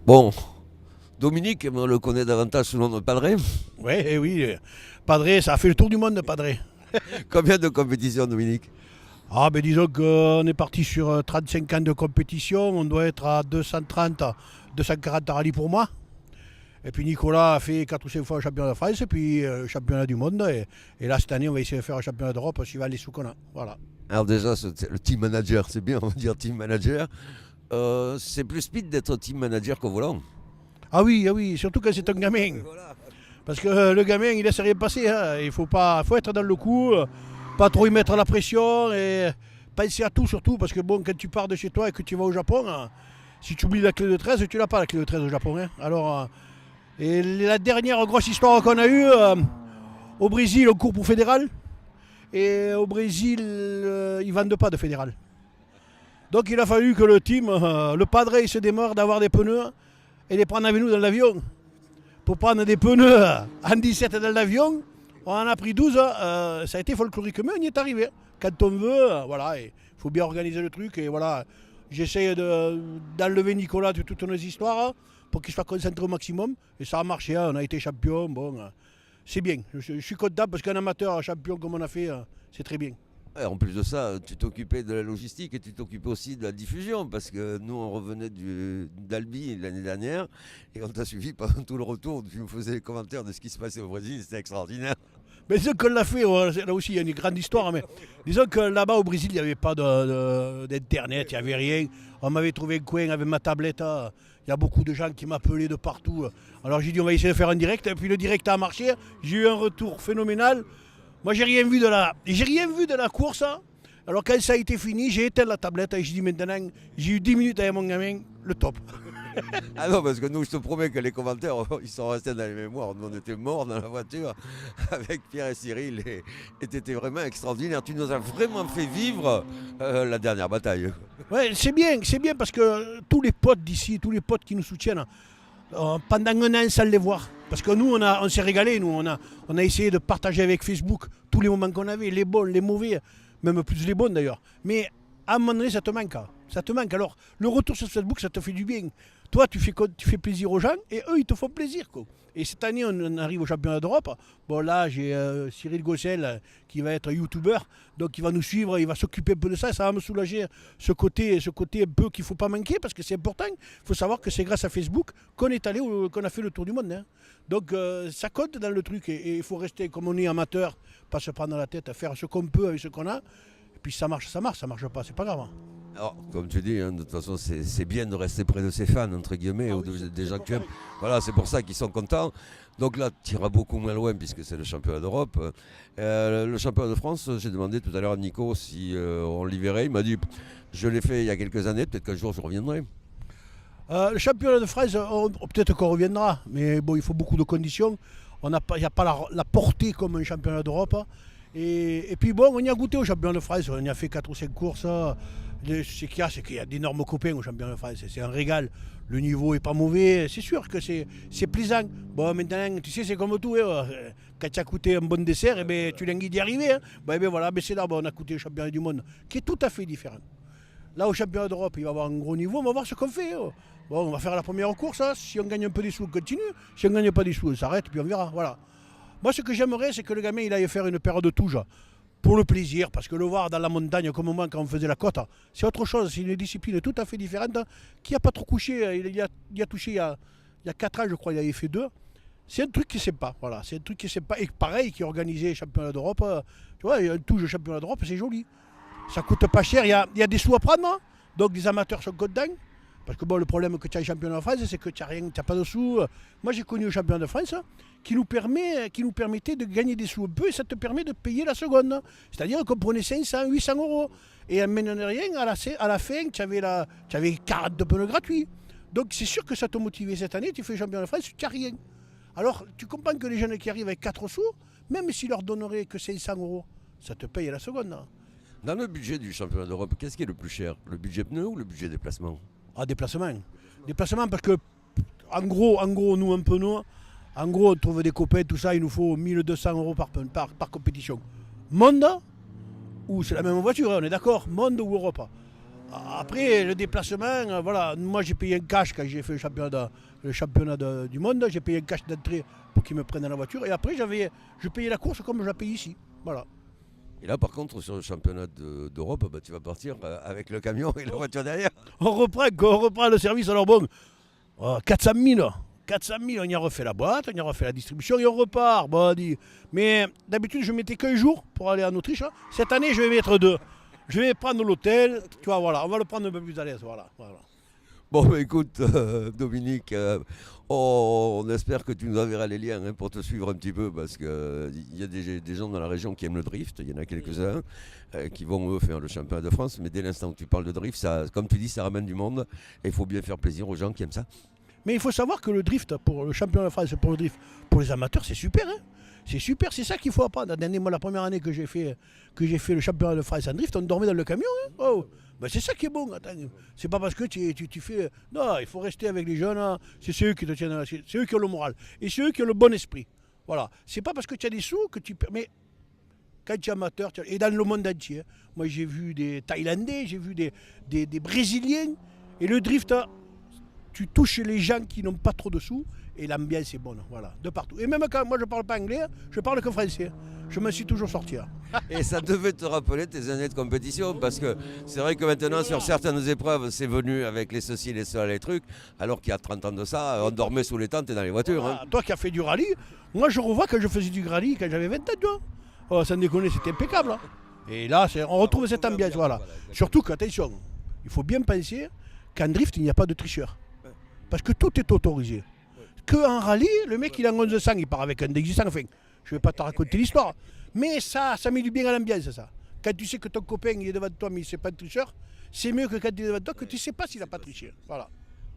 Bon, Dominique, on le connaît davantage sous le nom de Padré. Ouais, eh oui, Padré, ça a fait le tour du monde, Padré. Combien de compétitions, Dominique? Ah, ben disons qu'on est parti sur 35 ans de compétition, on doit être à 230, 240 rallyes pour moi. Et puis Nicolas a fait 4 ou 5 fois le championnat de France et puis le championnat du monde. Et là, cette année, on va essayer de faire un championnat d'Europe suivant les sous qu'on a. Voilà. Alors déjà, le team manager, c'est bien, on va dire team manager. C'est plus speed d'être team manager qu'au volant. Ah oui, surtout quand c'est un gamin. Voilà. Parce que le gamin, il laisse rien passer. Hein. Il faut être dans le coup, pas trop y mettre la pression et penser à tout surtout. Parce que bon, quand tu pars de chez toi et que tu vas au Japon, si tu oublies la clé de 13, tu n'as pas la clé de 13 au Japon. Hein. Alors, et la dernière grosse histoire qu'on a eue, au Brésil, on court pour fédéral. Et au Brésil, ils ne vendent pas de fédéral. Donc il a fallu que le team, le padre, il se démarre d'avoir des pneus et les prendre avec nous dans l'avion. Pour prendre des pneus en 17 dans l'avion, on en a pris 12. Ça a été folklorique, mais on y est arrivé. Quand on veut, voilà, il faut bien organiser le truc. Et voilà, j'essaye d'enlever Nicolas de toutes nos histoires pour qu'il soit concentré au maximum. Et ça a marché, on a été champion. Bon, c'est bien. Je suis content parce qu'un amateur champion comme on a fait, c'est très bien. Ouais, en plus de ça, tu t'occupais de la logistique et tu t'occupais aussi de la diffusion parce que nous, on revenait d'Albi l'année dernière et on t'a suivi pendant tout le retour. Tu nous faisais les commentaires de ce qui se passait au Brésil, c'était extraordinaire. Mais disons qu'on l'a fait, là aussi il y a une grande histoire, mais disons que là-bas au Brésil, il n'y avait pas d'internet, il n'y avait rien. On m'avait trouvé un coin avec ma tablette. Il y a beaucoup de gens qui m'appelaient de partout. Alors j'ai dit on va essayer de faire un direct, et puis le direct a marché. J'ai eu un retour phénoménal. Moi j'ai rien vu de la course. Alors quand ça a été fini, j'ai éteint la tablette et j'ai dit maintenant, j'ai eu 10 minutes avec mon gamin, le top. Ah non, parce que nous, je te promets que les commentaires, ils sont restés dans les mémoires. Nous, on était morts dans la voiture avec Pierre et Cyril et t'étais vraiment extraordinaire. Tu nous as vraiment fait vivre la dernière bataille. Ouais, c'est bien parce que tous les potes d'ici, tous les potes qui nous soutiennent, pendant un an sans les voir. Parce que nous, on s'est régalé, nous, on a essayé de partager avec Facebook tous les moments qu'on avait, les bons, les mauvais, même plus les bons d'ailleurs. Mais à un moment donné, ça te manque. Ça te manque. Alors, le retour sur Facebook, ça te fait du bien. Toi, tu fais plaisir aux gens et eux, ils te font plaisir. Quoi. Et cette année, on arrive au championnat d'Europe. Bon, là, j'ai Cyril Gossel qui va être youtubeur. Donc, il va nous suivre, il va s'occuper un peu de ça. Ça va me soulager ce côté un peu qu'il ne faut pas manquer parce que c'est important. Il faut savoir que c'est grâce à Facebook qu'on est allé, qu'on a fait le tour du monde. Hein. Donc, ça compte dans le truc. Et il faut rester comme on est amateur, pas se prendre la tête, faire ce qu'on peut avec ce qu'on a. Et puis, ça marche, ça marche pas, c'est pas grave. Hein. Alors, comme tu dis, hein, de toute façon, c'est bien de rester près de ses fans, entre guillemets, ou des gens que tu aimes. Voilà, c'est pour ça qu'ils sont contents. Donc là, tu iras beaucoup moins loin puisque c'est le championnat d'Europe. Le championnat de France, j'ai demandé tout à l'heure à Nico si on l'y verrait. Il m'a dit, je l'ai fait il y a quelques années, peut-être qu'un jour je reviendrai. Le championnat de France, peut-être qu'on reviendra, mais bon, il faut beaucoup de conditions. Il n'y a pas la portée comme un championnat d'Europe. Et puis bon, on y a goûté au championnat de France, on y a fait 4 ou 5 courses. Ce qu'il y a d'énormes copains au championnat de France, c'est un régal. Le niveau est pas mauvais, c'est sûr que c'est plaisant. Bon, maintenant, tu sais, c'est comme tout. Hein. Quand tu as coûté un bon dessert, eh ben, tu languis d'y arriver. Hein. Bon, eh ben, voilà, ben, c'est là, on a coûté le championnat du monde, qui est tout à fait différent. Là, au championnat d'Europe, il va y avoir un gros niveau, on va voir ce qu'on fait. Hein. Bon, on va faire la première course. Hein. Si on gagne un peu des sous, on continue. Si on ne gagne pas des sous, on s'arrête, puis on verra. Voilà. Moi, ce que j'aimerais, c'est que le gamin il aille faire une période de touche. Pour le plaisir, parce que le voir dans la montagne comme moi quand on faisait la côte, c'est autre chose, c'est une discipline tout à fait différente, qui n'a pas trop couché, il a touché il y a 4 ans je crois, il avait fait 2. C'est un truc qui ne sait pas, voilà, c'est un truc qui ne sait pas, et pareil, qui est organisé championnat d'Europe, tu vois, un touche de championnat d'Europe, c'est joli. Ça coûte pas cher, il y a des sous à prendre, hein. Donc les amateurs sont contents. Parce que bon, le problème que tu as le championnat de France, c'est que tu n'as pas de sous. Moi, j'ai connu le championnat de France qui nous permettait de gagner des sous un peu et ça te permet de payer la seconde. C'est-à-dire qu'on prenait 500, 800 euros. Et en menant rien, à la fin, tu avais 40 pneus gratuits. Donc c'est sûr que ça te motivait cette année. Tu fais le championnat de France, tu n'as rien. Alors, tu comprends que les jeunes qui arrivent avec 4 sous, même s'ils leur donneraient que 500 euros, ça te paye la seconde. Dans le budget du championnat d'Europe, qu'est-ce qui est le plus cher? Le budget pneu ou le budget déplacement? Ah, déplacement. Déplacement parce que, en gros, nous, un peu nous, en gros, on trouve des copains, tout ça, il nous faut 1200 euros par compétition. Monde, ou c'est la même voiture, hein, on est d'accord, Monde ou Europe. Après, le déplacement, voilà, moi j'ai payé un cash quand j'ai fait le championnat du monde, j'ai payé un cash d'entrée pour qu'ils me prennent dans la voiture, et après je payais la course comme je la paye ici. Voilà. Et là, par contre, sur le championnat d'Europe, bah, tu vas partir avec le camion et la voiture derrière. On reprend le service, alors bon, 400 000. 400 000, on y a refait la boîte, on y a refait la distribution et on repart. Bon, mais d'habitude, je mettais qu'un jour pour aller en Autriche. Cette année, je vais mettre 2. Je vais prendre l'hôtel, tu vois, voilà, on va le prendre un peu plus à l'aise, voilà. Bon, bah, écoute, Dominique, on espère que tu nous enverras les liens pour te suivre un petit peu, parce qu'il y a des gens dans la région qui aiment le drift, il y en a quelques-uns qui vont eux faire le championnat de France, mais dès l'instant où tu parles de drift, ça, comme tu dis, ça ramène du monde, et il faut bien faire plaisir aux gens qui aiment ça. Mais il faut savoir que le drift, pour le championnat de France, pour le drift, pour les amateurs, c'est super, hein. C'est super, c'est ça qu'il faut apprendre. Moi, la première année que j'ai fait le championnat de France en drift, on dormait dans le camion. Hein. Oh. Ben, c'est ça qui est bon. Attends. C'est pas parce que tu fais. Non, il faut rester avec les jeunes. Hein. C'est ceux qui te tiennent. C'est eux qui ont le moral. Et c'est eux qui ont le bon esprit. Voilà. C'est pas parce que tu as des sous que tu. Mais quand tu es amateur, et dans le monde entier, moi j'ai vu des Thaïlandais, j'ai vu des Brésiliens. Et le drift, tu touches les gens qui n'ont pas trop de sous. Et l'ambiance est bonne, voilà, de partout. Et même quand moi je parle pas anglais, je parle que français. Je me suis toujours sorti. Et ça devait te rappeler tes années de compétition, parce que c'est vrai que maintenant sur certaines épreuves c'est venu avec les ceci, les cela, les trucs, alors qu'il y a 30 ans de ça, on dormait sous les tentes et dans les voitures. Voilà. Hein. Toi qui as fait du rallye, moi je revois que je faisais du rallye quand j'avais 20 ans, tu vois. Oh, sans déconner, c'était impeccable. Hein. Et là, on retrouve cette ambiance, voilà. Surtout qu'attention, il faut bien penser qu'en drift, il n'y a pas de tricheur. Parce que tout est autorisé. Qu'en rallye, le mec il a 1100, il part avec un D800, enfin, je ne vais pas te raconter l'histoire. Mais ça met du bien à l'ambiance, ça. Quand tu sais que ton copain il est devant toi mais il ne sait pas de tricheur, c'est mieux que quand il est devant toi que tu ne sais pas s'il n'a pas triché. Voilà.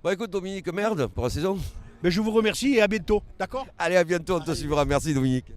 Bon écoute Dominique, merde pour la saison. Mais je vous remercie et à bientôt, d'accord ? Allez, à bientôt, on te suivra. Merci Dominique.